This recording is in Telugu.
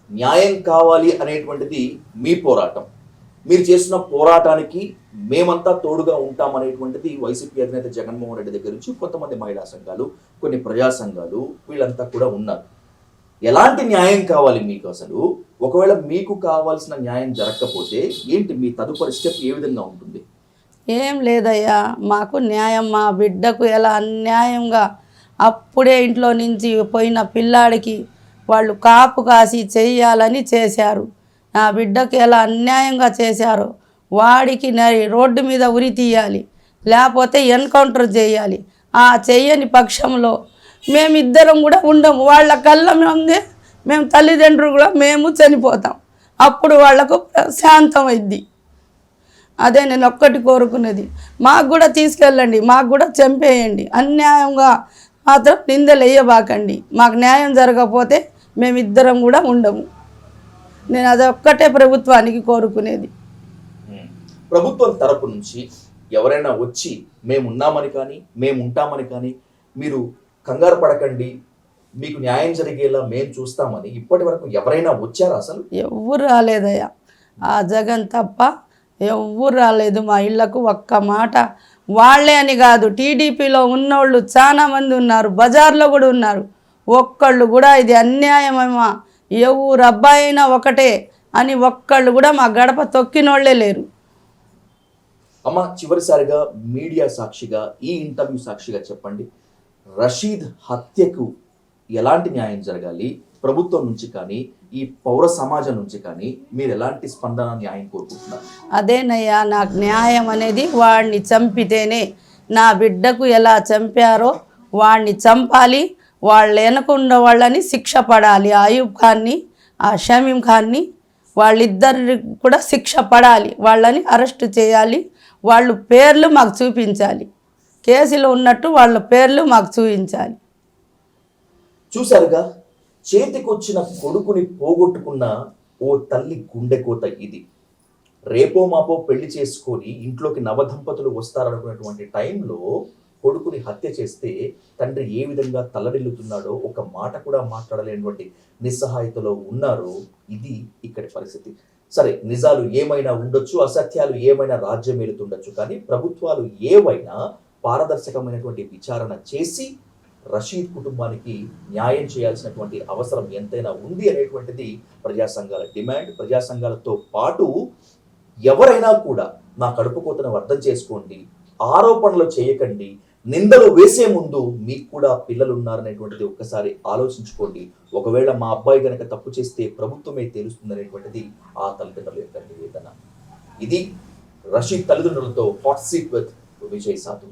న్యాయం కావాలి అనేటువంటిది మీ పోరాటం. మీరు చేసిన పోరాటానికి మేమంతా తోడుగా ఉంటామనేటువంటిది వైసీపీ అధినేత జగన్మోహన్ రెడ్డి దగ్గర నుంచి కొంతమంది మహిళా సంఘాలు, కొన్ని ప్రజా సంఘాలు వీళ్ళంతా కూడా ఉన్నారు. ఎలాంటి న్యాయం కావాలి మీకు అసలు? ఒకవేళ మీకు కావాల్సిన న్యాయం జరగకపోతే ఏంటి మీ తదుపరి స్టెప్ ఏ విధంగా ఉంటుంది? ఏం లేదయ్యా, మాకు న్యాయం మా బిడ్డకు ఎలా అన్యాయంగా అప్పుడే ఇంట్లో నుంచి పోయిన పిల్లాడికి వాళ్ళు కాపు కాసి చెయ్యాలని చేశారు. నా బిడ్డకు ఎలా అన్యాయంగా చేశారో వాడికి రోడ్డు మీద ఉరి తీయాలి, లేకపోతే ఎన్కౌంటర్ చేయాలి. ఆ చెయ్యని పక్షంలో మేమిద్దరం కూడా ఉండము. వాళ్ళ కళ్ళ ముందే మేము తల్లిదండ్రులు కూడా మేము చనిపోతాం. అప్పుడు వాళ్లకు శాంతమైద్ది. అదే నేను ఒక్కటి కోరుకునేది, మాకు కూడా తీసుకెళ్ళండి, మాకు కూడా చంపేయండి. అన్యాయంగా మాత్రం నిందలు వేయబాకండి. మాకు న్యాయం జరగకపోతే మేమిద్దరం కూడా ఉండము. నేను అదొక్కటే ప్రభుత్వానికి కోరుకునేది. ప్రభుత్వం తరపు నుంచి ఎవరైనా వచ్చి మేమున్నామని కానీ మేముంటామని కానీ మీరు కంగారు పడకండి, మీకు న్యాయం జరిగేలా మేము చూస్తామని ఇప్పటి వరకు ఎవరైనా వచ్చారా? అసలు ఎవ్వరు రాలేదయ్యా, ఆ జగన్ తప్ప ఎవ్వరు రాలేదు మా ఇళ్లకు. ఒక్క మాట వాళ్ళే అని కాదు, టీడీపీలో ఉన్నోళ్ళు చాలామంది ఉన్నారు, బజార్లో కూడా ఉన్నారు. ఒక్కళ్ళు కూడా ఇది అన్యాయమేమా, ఎవరు అబ్బాయి అయినా ఒకటే అని ఒక్కళ్ళు కూడా మా గడప తొక్కినోళ్లే లేరు. అమ్మ, చివరిసారిగా మీడియా సాక్షిగా, ఈ ఇంటర్వ్యూ సాక్షిగా చెప్పండి, రషీద్ హత్యకు ఎలాంటి న్యాయం జరగాలి? ప్రభుత్వం నుంచి కానీ ఈ పౌర సమాజం నుంచి కానీ మీరు ఎలాంటి స్పందన, న్యాయం కోరుకుంటున్నారు? అదేనయ్యా, నాకు న్యాయం అనేది వాడిని చంపితేనే. నా బిడ్డకు ఎలా చంపారో వాడిని చంపాలి, వాళ్ళు వెనకుండా వాళ్ళని శిక్ష పడాలి. అయూబ్ ఖాన్ని, ఆ షమీం ఖాన్ని, వాళ్ళిద్దరికి కూడా శిక్ష పడాలి. వాళ్ళని అరెస్టు చేయాలి, వాళ్ళు పేర్లు మాకు చూపించాలి, కేసులో ఉన్నట్టు వాళ్ళ పేర్లు మాకు చూపించాలి. చూసారుగా, చేతికొచ్చిన కొడుకుని పోగొట్టుకున్న ఓ తల్లి గుండెకోత ఇది. రేపో మాపో పెళ్లి చేసుకొని ఇంట్లోకి నవదంపతులు వస్తారనుకున్నటువంటి టైంలో కొడుకుని హత్య చేస్తే తండ్రి ఏ విధంగా తల్లడిల్లుతున్నాడో, ఒక మాట కూడా మాట్లాడలేనటువంటి నిస్సహాయతలో ఉన్నారో, ఇది ఇక్కడి పరిస్థితి. సరే, నిజాలు ఏమైనా ఉండొచ్చు, అసత్యాలు ఏమైనా రాజ్యం ఏలుతుండొచ్చు, కానీ ప్రభుత్వాలు ఏవైనా పారదర్శకమైనటువంటి విచారణ చేసి రషీద్ కుటుంబానికి న్యాయం చేయాల్సినటువంటి అవసరం ఎంతైనా ఉంది అనేటువంటిది ప్రజా సంఘాల డిమాండ్. ప్రజా సంఘాలతో పాటు ఎవరైనా కూడా మా కడుపు కోతను అర్థం చేసుకోండి, ఆరోపణలు చేయకండి, నిందలు వేసే ముందు మీకు కూడా పిల్లలు ఉన్నారనేటువంటిది ఒక్కసారి ఆలోచించుకోండి. ఒకవేళ మా అబ్బాయి గనక తప్పు చేస్తే ప్రభుత్వమే తెలుస్తుంది అనేటువంటిది ఆ తల్లిదండ్రుల యొక్క నివేదన. ఇది రషీద్ తల్లిదండ్రులతో హాట్ సీట్ విత్ విజయ్ సాధు.